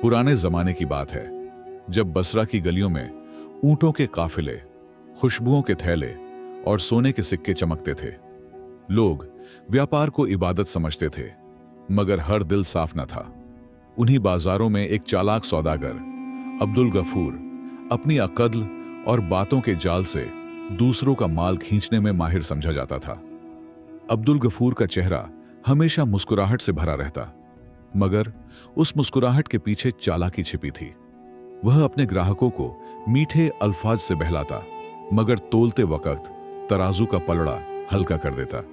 पुराने जमाने की बात है, जब बसरा की गलियों में ऊंटों के काफिले, खुशबुओं के थैले और सोने के सिक्के चमकते थे। लोग व्यापार को इबादत समझते थे, मगर हर दिल साफ न था। उन्हीं बाजारों में एक चालाक सौदागर अब्दुल गफूर अपनी अक्ल और बातों के जाल से दूसरों का माल खींचने में माहिर समझा जाता था। अब्दुल गफूर का चेहरा हमेशा मुस्कुराहट से भरा रहता, मगर उस मुस्कुराहट के पीछे चालाकी छिपी थी। वह अपने ग्राहकों को मीठे अल्फाज से बहलाता, मगर तोलते वक्त तराजू का पलड़ा हल्का कर देता।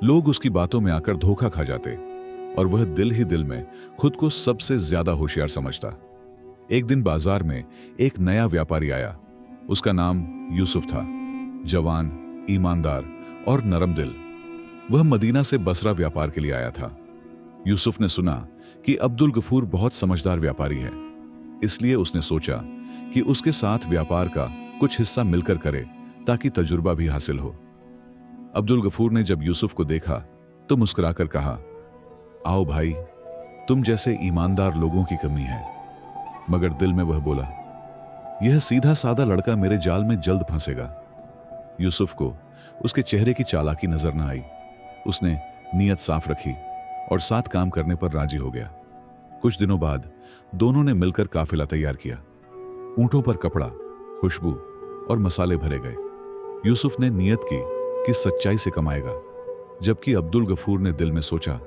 लोग उसकी बातों में आकर धोखा खा जाते और वह दिल ही दिल में खुद को सबसे ज्यादा होशियार समझता। एक दिन बाजार में एक नया व्यापारी आया। उसका नाम यूसुफ था। जवान, ईमानदार और नरम दिल। वह मदीना से बसरा व्यापार के लिए आया था। यूसुफ ने सुना कि अब्दुल गफूर बहुत समझदार व्यापारी है, इसलिए उसने सोचा कि उसके साथ व्यापार का कुछ हिस्सा मिलकर करे ताकि तजुर्बा भी हासिल हो। अब्दुल गफूर ने जब यूसुफ को देखा तो मुस्कुराकर कहा, आओ भाई, तुम जैसे ईमानदार लोगों की कमी है। मगर दिल में वह बोला, यह सीधा साधा लड़का मेरे जाल में जल्द फंसेगा। यूसुफ को उसके चेहरे की चालाकी नजर न आई। उसने नीयत साफ रखी और साथ काम करने पर राजी हो गया। कुछ दिनों बाद दोनों ने मिलकर काफिला तैयार किया। ऊंटों पर कपड़ा, खुशबू और मसाले भरे गए। यूसुफ ने नीयत की कि सच्चाई से कमाएगा, जबकि अब्दुल गफूर ने दिल में सोचा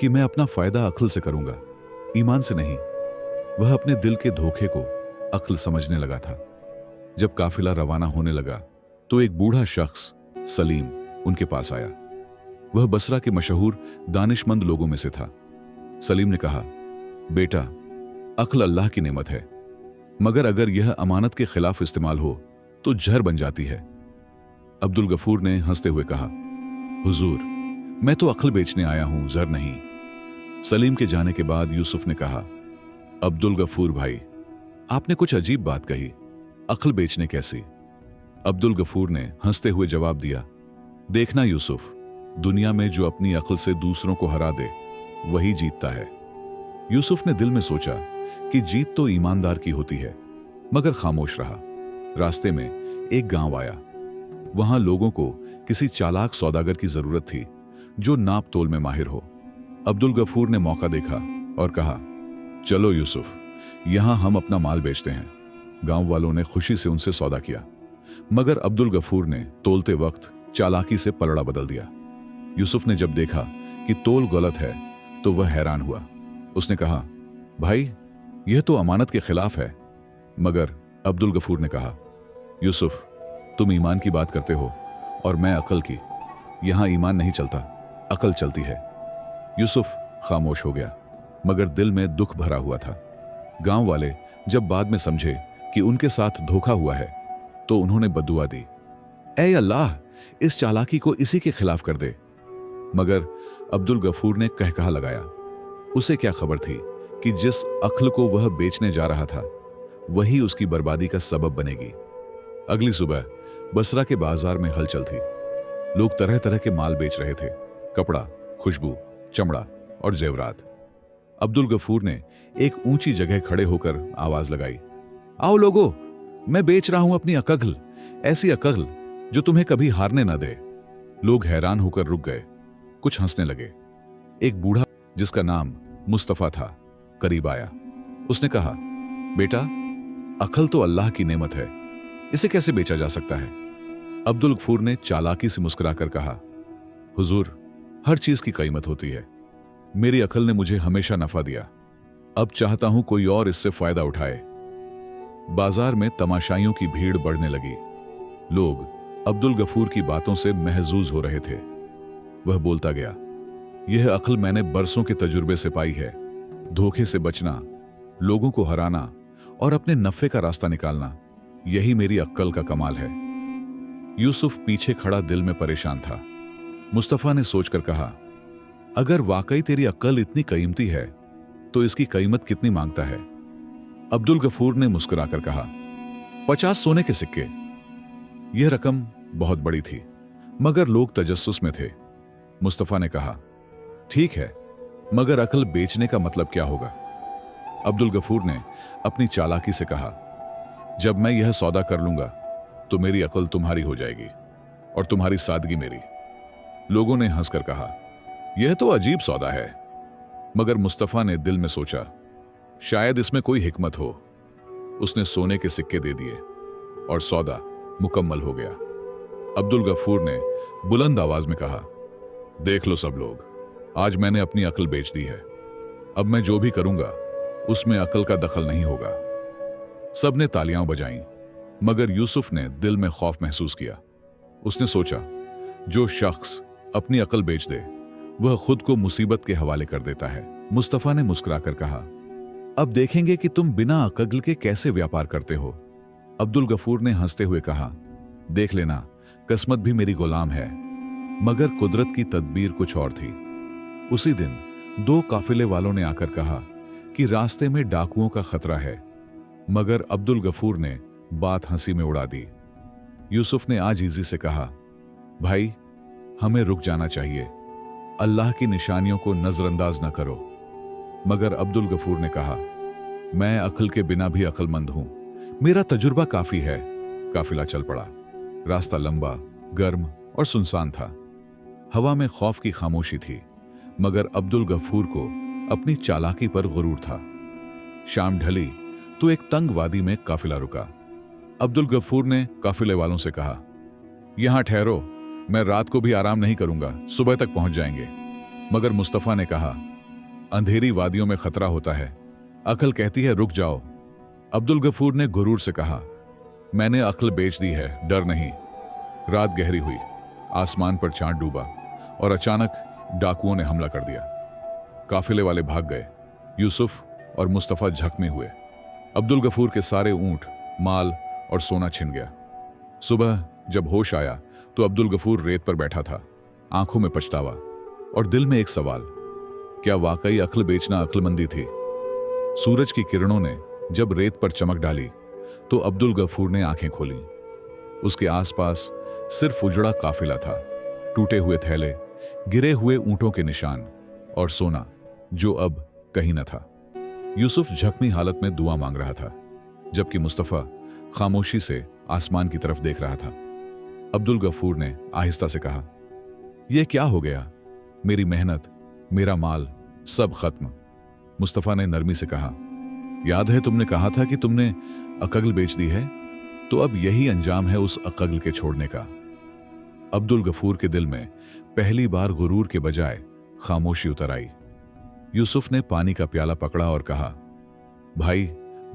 कि मैं अपना फायदा अक्ल से करूंगा, ईमान से नहीं। वह अपने दिल के धोखे को अक्ल समझने लगा था। जब काफिला रवाना होने लगा तो एक बूढ़ा शख्स सलीम उनके पास आया। वह बसरा के मशहूर दानिशमंद लोगों में से था। सलीम ने कहा, बेटा, अक्ल अल्लाह की नेमत है, मगर अगर यह अमानत के खिलाफ इस्तेमाल हो तो जहर बन जाती है। अब्दुल गफूर ने हंसते हुए कहा, हुजूर, मैं तो अक्ल बेचने आया हूं, जहर नहीं। सलीम के जाने के बाद यूसुफ ने कहा, अब्दुल गफूर भाई, आपने कुछ अजीब बात कही, अक्ल बेचने कैसी? अब्दुल गफूर ने हंसते हुए जवाब दिया, देखना यूसुफ, दुनिया में जो अपनी अक्ल से दूसरों को हरा दे वही जीतता है। यूसुफ ने दिल में सोचा कि जीत तो ईमानदार की होती है, मगर खामोश रहा। रास्ते में एक गांव आया। वहां लोगों को किसी चालाक सौदागर की जरूरत थी जो नाप तोल में माहिर हो। अब्दुल गफूर ने मौका देखा और कहा, चलो यूसुफ, यहां हम अपना माल बेचते हैं। गांव वालों ने खुशी से उनसे सौदा किया, मगर अब्दुल गफूर ने तोलते वक्त चालाकी से पलड़ा बदल दिया। यूसुफ ने जब देखा कि तोल गलत है तो वह हैरान हुआ। उसने कहा, भाई, यह तो अमानत के खिलाफ है। मगर अब्दुल गफूर ने कहा, यूसुफ, तुम ईमान की बात करते हो और मैं अकल की। यहां ईमान नहीं चलता, अकल चलती है। यूसुफ खामोश हो गया, मगर दिल में दुख भरा हुआ था। गांव वाले जब बाद में समझे कि उनके साथ धोखा हुआ है तो उन्होंने बद्दुआ दी, ऐ अल्लाह, इस चालाकी को इसी के खिलाफ कर दे। मगर अब्दुल गफूर ने कहकहा लगाया। उसे क्या खबर थी कि जिस अक्ल को वह बेचने जा रहा था वही उसकी बर्बादी का सबब बनेगी। अगली सुबह बसरा के बाजार में हलचल थी। लोग तरह तरह के माल बेच रहे थे, कपड़ा, खुशबू, चमड़ा और जेवरात। अब्दुल गफूर ने एक ऊंची जगह खड़े होकर आवाज लगाई, आओ लोगो, मैं बेच रहा हूं अपनी अक्ल, ऐसी अक्ल जो तुम्हें कभी हारने न दे। लोग हैरान होकर रुक गए, कुछ हंसने लगे। एक बूढ़ा जिसका नाम मुस्तफा था करीब आया। उसने कहा, बेटा, अक्ल तो अल्लाह की नेमत है, इसे कैसे बेचा जा सकता है? अब्दुल गफूर ने चालाकी से मुस्कुराकर कहा, हुजूर, हर चीज की कीमत होती है। मेरी अक्ल ने मुझे हमेशा नफा दिया, अब चाहता हूं कोई और इससे फायदा उठाए। बाजार में तमाशाइयों की भीड़ बढ़ने लगी। लोग अब्दुल गफूर की बातों से महजूज हो रहे थे। वह बोलता गया, यह अक्ल मैंने बरसों के तजुर्बे से पाई है। धोखे से बचना, लोगों को हराना और अपने नफे का रास्ता निकालना, यही मेरी अक्ल का कमाल है। यूसुफ पीछे खड़ा दिल में परेशान था। मुस्तफा ने सोचकर कहा, अगर वाकई तेरी अक्ल इतनी कीमती है तो इसकी कीमत कितनी मांगता है? अब्दुल गफूर ने मुस्कुराकर कहा, 50 सोने के सिक्के। यह रकम बहुत बड़ी थी, मगर लोग तजस्सुस में थे। मुस्तफा ने कहा, ठीक है, मगर अक्ल बेचने का मतलब क्या होगा? अब्दुल गफूर ने अपनी चालाकी से कहा, जब मैं यह सौदा कर लूंगा तो मेरी अकल तुम्हारी हो जाएगी और तुम्हारी सादगी मेरी। लोगों ने हंसकर कहा, यह तो अजीब सौदा है। मगर मुस्तफा ने दिल में सोचा, शायद इसमें कोई हिकमत हो। उसने सोने के सिक्के दे दिए और सौदा मुकम्मल हो गया। अब्दुल गफूर ने बुलंद आवाज में कहा, देख लो सब लोग, आज मैंने अपनी अकल बेच दी है। अब मैं जो भी करूंगा उसमें अकल का दखल नहीं होगा। सबने तालियां बजाईं, मगर यूसुफ ने दिल में खौफ महसूस किया। उसने सोचा, जो शख्स अपनी अकल बेच दे वह खुद को मुसीबत के हवाले कर देता है। मुस्तफा ने मुस्कुराकर कहा, अब देखेंगे कि तुम बिना अकल के कैसे व्यापार करते हो। अब्दुल गफूर ने हंसते हुए कहा, देख लेना, किस्मत भी मेरी गुलाम है। मगर कुदरत की तदबीर कुछ और थी। उसी दिन 2 काफिले वालों ने आकर कहा कि रास्ते में डाकुओं का खतरा है, मगर अब्दुल गफूर ने बात हंसी में उड़ा दी। यूसुफ ने आजीजी से कहा, भाई हमें रुक जाना चाहिए, अल्लाह की निशानियों को नजरअंदाज न करो। मगर अब्दुल गफूर ने कहा, मैं अकल के बिना भी अक्लमंद हूं, मेरा तजुर्बा काफी है। काफिला चल पड़ा। रास्ता लंबा, गर्म और सुनसान था। हवा में खौफ की खामोशी थी, मगर अब्दुल गफूर को अपनी चालाकी पर गुरूर था। शाम ढली तो एक तंग वादी में काफिला रुका। अब्दुल गफूर ने काफिले वालों से कहा, यहां ठहरो, मैं रात को भी आराम नहीं करूंगा, सुबह तक पहुंच जाएंगे। मगर मुस्तफा ने कहा, अंधेरी वादियों में खतरा होता है, अकल कहती है रुक जाओ। अब्दुल गफूर ने गुरूर से कहा, मैंने अकल बेच दी है, डर नहीं। रात गहरी हुई, आसमान पर चांद डूबा और अचानक डाकुओं ने हमला कर दिया। काफिले वाले भाग गए। यूसुफ और मुस्तफा जख्मी हुए। अब्दुल गफूर के सारे ऊंट, माल और सोना छिन गया। सुबह जब होश आया तो अब्दुल गफूर रेत पर बैठा था, आंखों में पछतावा और दिल में एक सवाल, क्या वाकई अक्ल बेचना अक्लमंदी थी? सूरज की किरणों ने जब रेत पर चमक डाली तो अब्दुल गफूर ने आंखें खोली। उसके आसपास सिर्फ उजड़ा काफिला था, टूटे हुए थैले, गिरे हुए ऊंटों के निशान और सोना जो अब कहीं न था। यूसुफ जख्मी हालत में दुआ मांग रहा था, जबकि मुस्तफा खामोशी से आसमान की तरफ देख रहा था। अब्दुल गफूर ने आहिस्ता से कहा, यह क्या हो गया? मेरी मेहनत, मेरा माल, सब खत्म। मुस्तफा ने नरमी से कहा, याद है तुमने कहा था कि तुमने अकल बेच दी है, तो अब यही अंजाम है उस अकल के छोड़ने का। अब्दुल गफूर के दिल में पहली बार गुरूर के बजाय खामोशी उतर आई। यूसुफ ने पानी का प्याला पकड़ा और कहा, भाई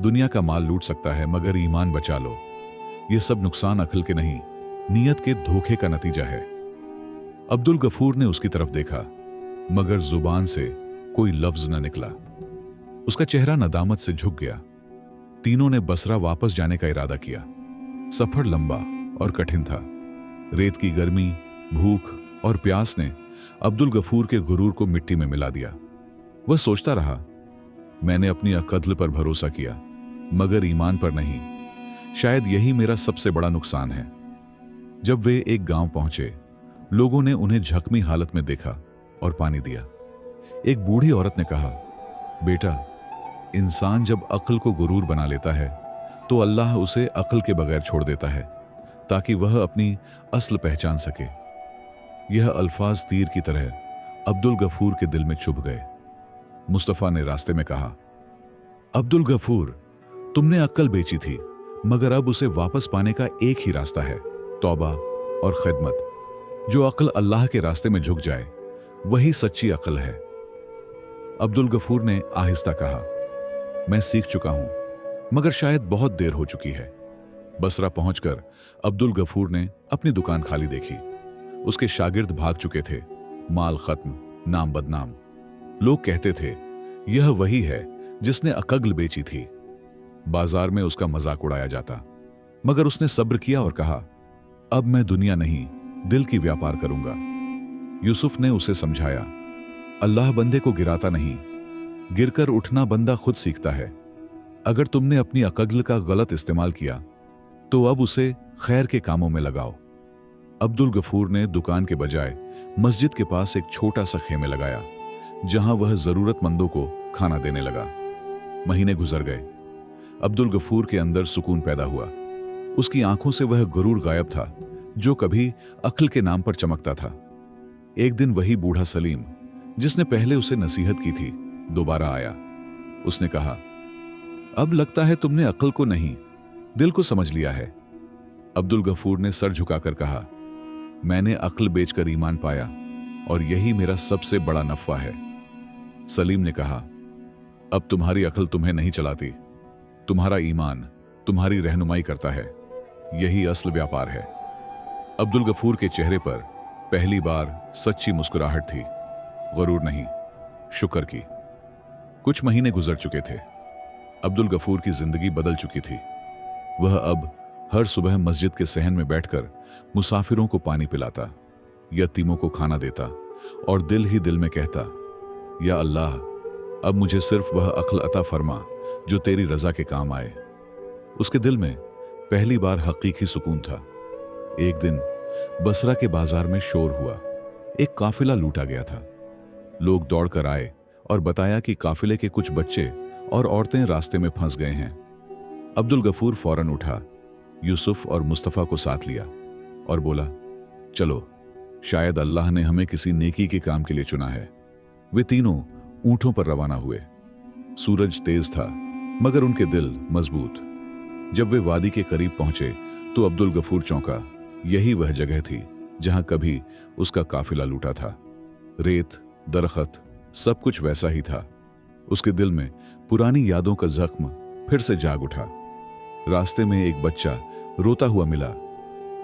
दुनिया का माल लूट सकता है, मगर ईमान बचा लो। यह सब नुकसान अकल के नहीं, नीयत के धोखे का नतीजा है। अब्दुल गफूर ने उसकी तरफ देखा, मगर जुबान से कोई लफ्ज न निकला। उसका चेहरा नदामत से झुक गया। तीनों ने बसरा वापस जाने का इरादा किया। सफर लंबा और कठिन था। रेत की गर्मी, भूख और प्यास ने अब्दुल गफूर के गुरूर को मिट्टी में मिला दिया। वह सोचता रहा, मैंने अपनी अकल पर भरोसा किया, मगर ईमान पर नहीं। शायद यही मेरा सबसे बड़ा नुकसान है। जब वे एक गांव पहुंचे, लोगों ने उन्हें जख्मी हालत में देखा और पानी दिया। एक बूढ़ी औरत ने कहा, बेटा, इंसान जब अक्ल को गुरूर बना लेता है तो अल्लाह उसे अक्ल के बगैर छोड़ देता है, ताकि वह अपनी असल पहचान सके। यह अल्फाज तीर की तरह अब्दुल गफूर के दिल में चुभ गए। मुस्तफा ने रास्ते में कहा, अब्दुल गफूर, तुमने अक्ल बेची थी, मगर अब उसे वापस पाने का एक ही रास्ता है, तौबा और खिदमत। जो अक्ल अल्लाह के रास्ते में झुक जाए वही सच्ची अक्ल है। अब्दुल गफूर ने आहिस्ता कहा, मैं सीख चुका हूं, मगर शायद बहुत देर हो चुकी है। बसरा पहुंचकर अब्दुल गफूर ने अपनी दुकान खाली देखी। उसके शागिर्द भाग चुके थे, माल खत्म, नाम बदनाम। लोग कहते थे, यह वही है जिसने अकल बेची थी। बाजार में उसका मजाक उड़ाया जाता, मगर उसने सब्र किया और कहा, अब मैं दुनिया नहीं, दिल की व्यापार करूंगा। यूसुफ ने उसे समझाया, अल्लाह बंदे को गिराता नहीं, गिरकर उठना बंदा खुद सीखता है। अगर तुमने अपनी अकल का गलत इस्तेमाल किया तो अब उसे खैर के कामों में लगाओ। अब्दुल गफूर ने दुकान के बजाय मस्जिद के पास एक छोटा सा खेमे लगाया, जहां वह जरूरतमंदों को खाना देने लगा। महीने गुजर गए। अब्दुल गफूर के अंदर सुकून पैदा हुआ। उसकी आंखों से वह गुरूर गायब था जो कभी अक्ल के नाम पर चमकता था। एक दिन वही बूढ़ा सलीम जिसने पहले उसे नसीहत की थी दोबारा आया। उसने कहा, अब लगता है तुमने अक्ल को नहीं दिल को समझ लिया है। अब्दुल गफूर ने सर झुकाकर कहा, मैंने अक्ल बेचकर ईमान पाया और यही मेरा सबसे बड़ा नफा है। सलीम ने कहा, अब तुम्हारी अक्ल तुम्हें नहीं चलाती, तुम्हारा ईमान तुम्हारी रहनुमाई करता है। यही असल व्यापार है। अब्दुल गफूर के चेहरे पर पहली बार सच्ची मुस्कुराहट थी, गुरूर नहीं, शुक्र की। कुछ महीने गुजर चुके थे। अब्दुल गफूर की जिंदगी बदल चुकी थी। वह अब हर सुबह मस्जिद के सहन में बैठकर मुसाफिरों को पानी पिलाता, यतीमों को खाना देता और दिल ही दिल में कहता, या अल्लाह, अब मुझे सिर्फ वह अक्ल अता फरमा जो तेरी रजा के काम आए। उसके दिल में पहली बार हकीकी सुकून था। एक दिन बसरा के बाजार में शोर हुआ। एक काफिला लूटा गया था। लोग दौड़कर आए और बताया कि काफिले के कुछ बच्चे और औरतें रास्ते में फंस गए हैं। अब्दुल गफूर फौरन उठा, यूसुफ और मुस्तफा को साथ लिया और बोला, चलो, शायद अल्लाह ने हमें किसी नेकी के काम के लिए चुना है। वे तीनों ऊंटों पर रवाना हुए। सूरज तेज था मगर उनके दिल मजबूत। जब वे वादी के करीब पहुंचे तो अब्दुल गफूर चौंका। यही वह जगह थी जहां कभी उसका काफिला लूटा था। रेत, दरख्त, सब कुछ वैसा ही था। उसके दिल में पुरानी यादों का जख्म फिर से जाग उठा। रास्ते में एक बच्चा रोता हुआ मिला।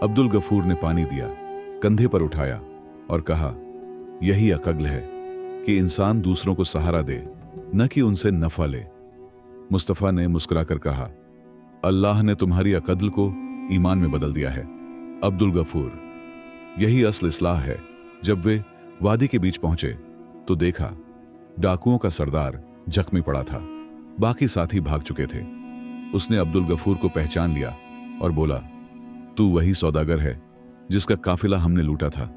अब्दुल गफूर ने पानी दिया, कंधे पर उठाया और कहा, यही अक्ल है कि इंसान दूसरों को सहारा दे, न कि उनसे नफा ले। मुस्तफा ने मुस्कुराकर कहा, अल्लाह ने तुम्हारी अक्ल को ईमान में बदल दिया है अब्दुल गफूर। यही असल इस्लाह है। जब वे वादी के बीच पहुंचे तो देखा डाकुओं का सरदार जख्मी पड़ा था। बाकी साथी भाग चुके थे। उसने अब्दुल गफूर को पहचान लिया और बोला, तू वही सौदागर है जिसका काफिला हमने लूटा था।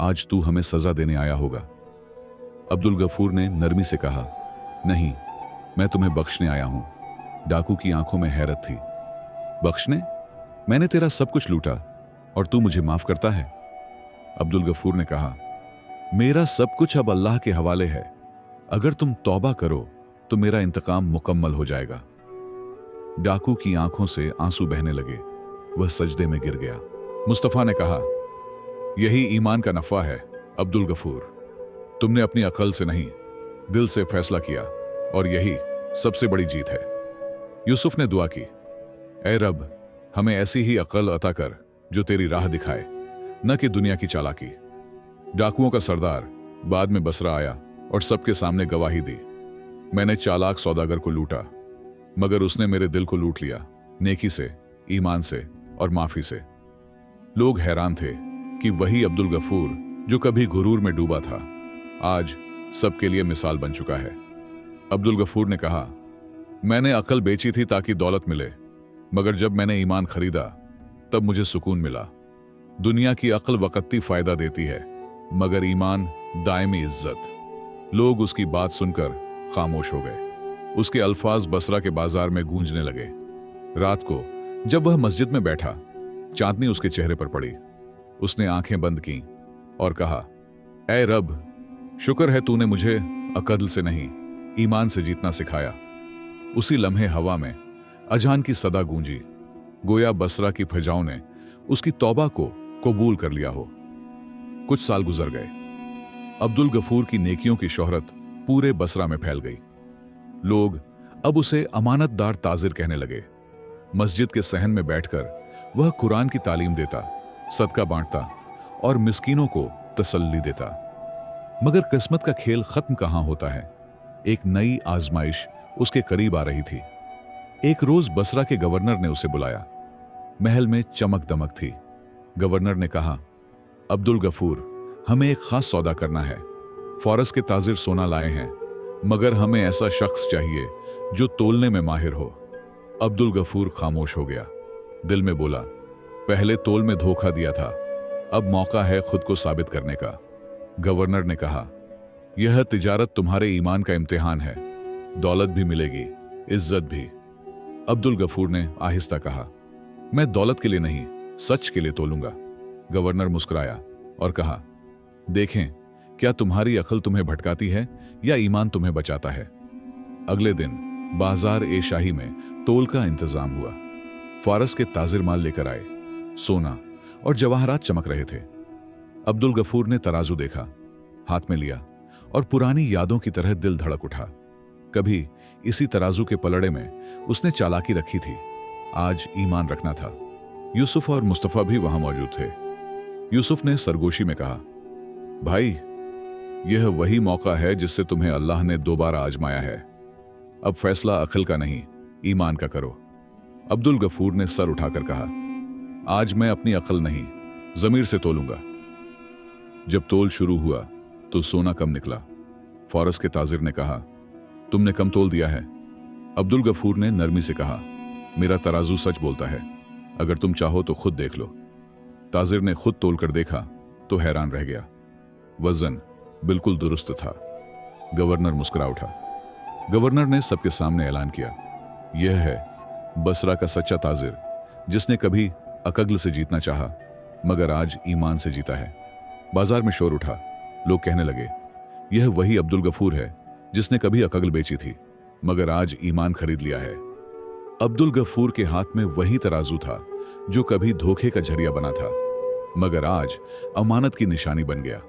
आज तू हमें सजा देने आया होगा। अब्दुल गफूर ने नरमी से कहा, नहीं, मैं तुम्हें बख्शने आया हूं। डाकू की आंखों में हैरत थी। बख्शने? मैंने तेरा सब कुछ लूटा और तू मुझे माफ करता है? अब्दुल गफूर ने कहा, मेरा सब कुछ अब अल्लाह के हवाले है। अगर तुम तौबा करो तो मेरा इंतकाम मुकम्मल हो जाएगा। डाकू की आंखों से आंसू बहने लगे। वह सजदे में गिर गया। मुस्तफा ने कहा, यही ईमान का नफा है अब्दुल गफूर। तुमने अपनी अकल से नहीं, दिल से फैसला किया और यही सबसे बड़ी जीत है। यूसुफ ने दुआ की, ऐ रब, हमें ऐसी ही अकल अता कर जो तेरी राह दिखाए, न कि दुनिया की चालाकी। डाकुओं का सरदार बाद में बसरा आया और सबके सामने गवाही दी, मैंने चालाक सौदागर को लूटा, मगर उसने मेरे दिल को लूट लिया, नेकी से, ईमान से और माफी से। लोग हैरान थे कि वही अब्दुल गफूर जो कभी गुरूर में डूबा था, आज सबके लिए मिसाल बन चुका है। अब्दुल गफूर ने कहा, मैंने अकल बेची थी ताकि दौलत मिले, मगर जब मैंने ईमान खरीदा तब मुझे सुकून मिला। दुनिया की अकल वक्ती फायदा देती है, मगर ईमान दायमी इज्जत। लोग उसकी बात सुनकर खामोश हो गए। उसके अल्फाज बसरा के बाजार में गूंजने लगे। रात को जब वह मस्जिद में बैठा, चांदनी उसके चेहरे पर पड़ी। उसने आंखें बंद की और कहा, ऐ रब, शुक्र है तूने मुझे अकल से नहीं, ईमान से जीतना सिखाया। उसी लम्हे हवा में अजान की सदा गूंजी, गोया बसरा की फजाओं ने उसकी तौबा को कबूल कर लिया हो। कुछ साल गुजर गए। अब्दुल गफूर की नेकियों की शोहरत पूरे बसरा में फैल गई। लोग अब उसे अमानतदार ताजिर कहने लगे। मस्जिद के सहन में बैठकर वह कुरान की तालीम देता, सदका बांटता और मिस्कीनों को तसल्ली देता। मगर किस्मत का खेल खत्म कहां होता है। एक नई आजमाइश उसके करीब आ रही थी। एक रोज बसरा के गवर्नर ने उसे बुलाया। महल में चमक दमक थी। गवर्नर ने कहा, अब्दुल गफूर, हमें एक खास सौदा करना है। फॉरस के ताजिर सोना लाए हैं, मगर हमें ऐसा शख्स चाहिए जो तोलने में माहिर हो। अब्दुल गफूर खामोश हो गया। दिल में बोला, पहले तोल में धोखा दिया था, अब मौका है खुद को साबित करने का। गवर्नर ने कहा, यह तिजारत तुम्हारे ईमान का इम्तिहान है। दौलत भी मिलेगी, इज्जत भी। अब्दुल गफूर ने आहिस्ता कहा, मैं दौलत के लिए नहीं, सच के लिए तोलूंगा। गवर्नर मुस्कुराया और कहा, देखें क्या तुम्हारी अकल तुम्हें भटकाती है या ईमान तुम्हें बचाता है। अगले दिन बाजार ए शाही में तोल का इंतजाम हुआ। फारस के ताजिर माल लेकर आए। सोना और जवाहरात चमक रहे थे। अब्दुल गफूर ने तराजू देखा, हाथ में लिया और पुरानी यादों की तरह दिल धड़क उठा। कभी इसी तराजू के पलड़े में उसने चालाकी रखी थी, आज ईमान रखना था। यूसुफ और मुस्तफा भी वहां मौजूद थे। यूसुफ ने सरगोशी में कहा, भाई यह वही मौका है जिससे तुम्हें अल्लाह ने दोबारा आजमाया है। अब फैसला अकल का नहीं, ईमान का करो। अब्दुल गफूर ने सर उठाकर कहा, आज मैं अपनी अकल नहीं, जमीर से तोलूंगा। जब तोल शुरू हुआ तो सोना कम निकला। फारस के ताजिर ने कहा, तुमने कम तोल दिया है। अब्दुल गफूर ने नरमी से कहा, मेरा तराजू सच बोलता है, अगर तुम चाहो तो खुद देख लो। ताजिर ने खुद तोलकर देखा तो हैरान रह गया। वजन बिल्कुल दुरुस्त था। गवर्नर मुस्कुरा उठा। गवर्नर ने सबके सामने ऐलान किया, यह है बसरा का सच्चा ताजिर, जिसने कभी अकल से जीतना चाहा मगर आज ईमान से जीता है। बाजार में शोर उठा। लोग कहने लगे, यह वही अब्दुल गफूर है जिसने कभी अकल बेची थी मगर आज ईमान खरीद लिया है। अब्दुल गफूर के हाथ में वही तराजू था जो कभी धोखे का जरिया बना था मगर आज अमानत की निशानी बन गया।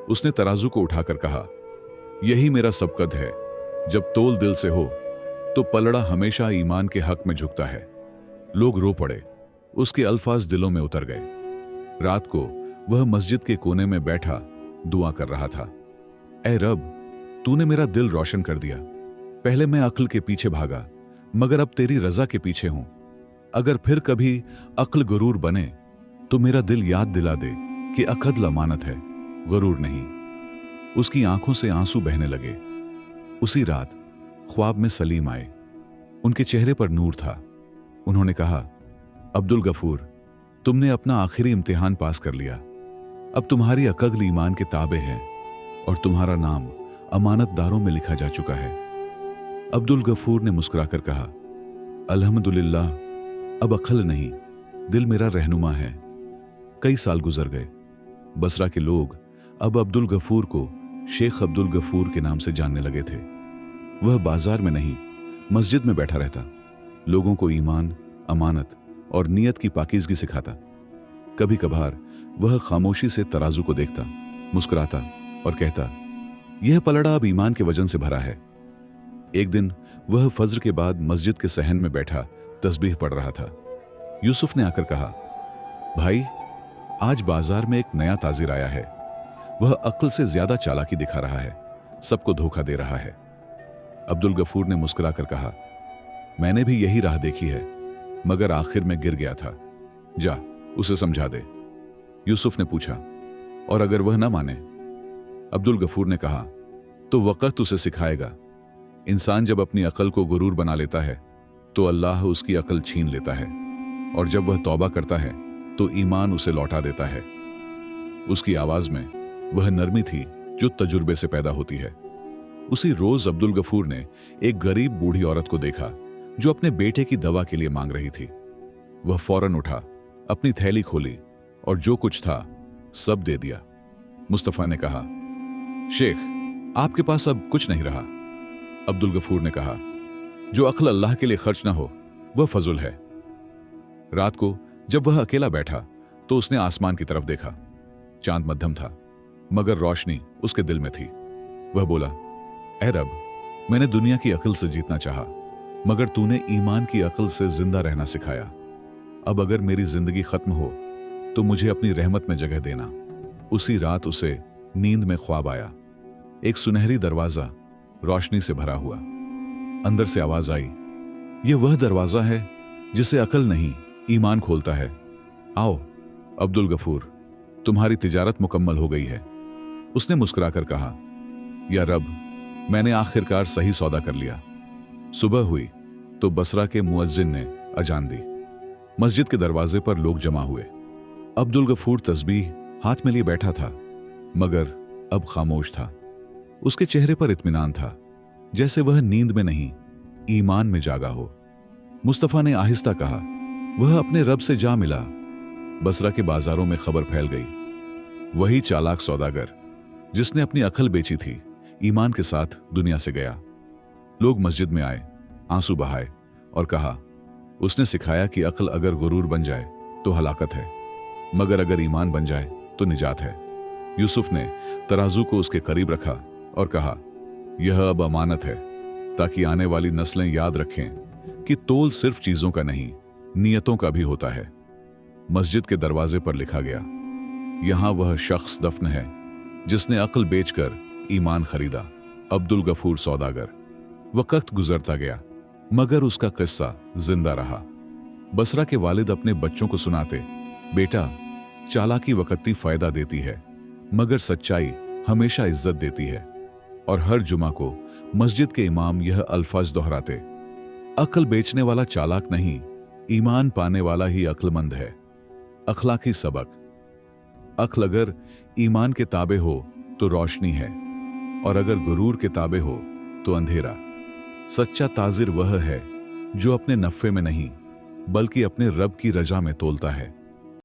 उसने तराजू को उठाकर कहा, यही मेरा सबकद है, जब तोल दिल से हो तो पलड़ा हमेशा ईमान के हक में झुकता है। लोग रो पड़े। उसके अल्फाज दिलों में उतर गए। रात को वह मस्जिद के कोने में बैठा दुआ कर रहा था, ऐ रब, तूने मेरा दिल रोशन कर दिया। पहले मैं अक्ल के पीछे भागा मगर अब तेरी रजा के पीछे हूं। अगर फिर कभी अक्ल गुरूर बने तो मेरा दिल याद दिला दे कि अकल अमानत है, गुरूर नहीं। उसकी आंखों से आंसू बहने लगे। उसी रात ख्वाब में सलीम आए। उनके चेहरे पर नूर था। उन्होंने कहा, अब्दुल गफूर, तुमने अपना आखिरी इम्तिहान पास कर लिया। अब तुम्हारी अकल ईमान के ताबे है और तुम्हारा नाम अमानतदारों में लिखा जा चुका है। अब्दुल गफूर ने मुस्कुराकर कहा, अल्हम्दुलिल्लाह, अब अकल नहीं, दिल मेरा रहनुमा है। कई साल गुजर गए। बसरा के लोग अब अब्दुल गफूर को शेख अब्दुल गफूर के नाम से जानने लगे थे। वह बाजार में नहीं, मस्जिद में बैठा रहता, लोगों को ईमान, अमानत और नियत की पाकीज़गी सिखाता। कभी कभार वह खामोशी से तराजू को देखता, मुस्कुराता और कहता, यह पलड़ा अब ईमान के वजन से भरा है। एक दिन वह फज्र के बाद मस्जिद के सहन में बैठा तस्बीह पढ़ रहा था। यूसुफ ने आकर कहा, भाई, आज बाजार में एक नया ताजिर आया है। वह अक्ल से ज्यादा चालाकी दिखा रहा है, सबको धोखा दे रहा है। अब्दुल गफूर ने मुस्कुराकर कहा, मैंने भी यही राह देखी है मगर आखिर में गिर गया था। जा, उसे समझा दे। यूसुफ ने पूछा, और अगर वह न माने? अब्दुल गफूर ने कहा, तो वक़्त उसे सिखाएगा। इंसान जब अपनी अकल को गुरूर बना लेता है तो अल्लाह उसकी अकल छीन लेता है, और जब वह तौबा करता है तो ईमान उसे लौटा देता है। उसकी आवाज में वह नरमी थी जो तजुर्बे से पैदा होती है। उसी रोज अब्दुल गफूर ने एक गरीब बूढ़ी औरत को देखा जो अपने बेटे की दवा के लिए मांग रही थी। वह फौरन उठा, अपनी थैली खोली और जो कुछ था सब दे दिया। मुस्तफा ने कहा, शेख, आपके पास अब कुछ नहीं रहा। अब्दुल गफूर ने कहा, जो अक्ल अल्लाह के लिए खर्च ना हो वह फजुल है। रात को जब वह अकेला बैठा तो उसने आसमान की तरफ देखा। चांद मध्यम था मगर रोशनी उसके दिल में थी। वह बोला, ऐ रब, मैंने दुनिया की अक्ल से जीतना चाहा मगर तूने ईमान की अक्ल से जिंदा रहना सिखाया। अब अगर मेरी जिंदगी खत्म हो तो मुझे अपनी रहमत में जगह देना। उसी रात उसे नींद में ख्वाब आया। एक सुनहरी दरवाजा रोशनी से भरा हुआ। अंदर से आवाज आई, यह वह दरवाजा है जिसे अकल नहीं ईमान खोलता है। आओ अब्दुल गफूर, तुम्हारी तिजारत मुकम्मल हो गई है। उसने मुस्कुराकर कहा, या रब, मैंने आखिरकार सही सौदा कर लिया। सुबह हुई तो बसरा के मुअज्जिन ने अजान दी। मस्जिद के दरवाजे पर लोग जमा हुए। अब्दुल गफूर तस्बीह हाथ में लिए बैठा था मगर अब खामोश था। उसके चेहरे पर इत्मीनान था, जैसे वह नींद में नहीं ईमान में जागा हो। मुस्तफा ने आहिस्ता कहा, वह अपने रब से जा मिला। बसरा के बाजारों में खबर फैल गई। वही चालाक सौदागर जिसने अपनी अकल बेची थी, ईमान के साथ दुनिया से गया। लोग मस्जिद में आए, आंसू बहाए और कहा, उसने सिखाया कि अकल अगर गुरूर बन जाए तो हलाकत है, मगर अगर ईमान बन जाए तो निजात है। यूसुफ ने तराजू को उसके करीब रखा और कहा, यह अब अमानत है, ताकि आने वाली नस्लें याद रखें कि तोल सिर्फ चीजों का नहीं, नियतों का भी होता है। मस्जिद के दरवाजे पर लिखा गया, यहां वह शख्स दफन है जिसने अक्ल बेचकर ईमान खरीदा, अब्दुल गफूर सौदागर। वक्त गुजरता गया, मगर उसका किस्सा जिंदा रहा। बसरा के वालिद अपने बच्चों को सुनाते, बेटा, चालाकी वक्ती फायदा देती है, मगर सच्चाई हमेशा इज्जत देती है। और हर जुमा को मस्जिद के इमाम यह अल्फाज दोहराते, अक्ल बेचने वाला चालाक नहीं, ईमान पाने वाला ही अक्लमंद है। अखलाकी सबक, अक्ल अगर ईमान के ताबे हो तो रोशनी है, और अगर गुरूर के ताबे हो तो अंधेरा। सच्चा ताजिर वह है जो अपने नफ़े में नहीं, बल्कि अपने रब की रजा में तोलता है।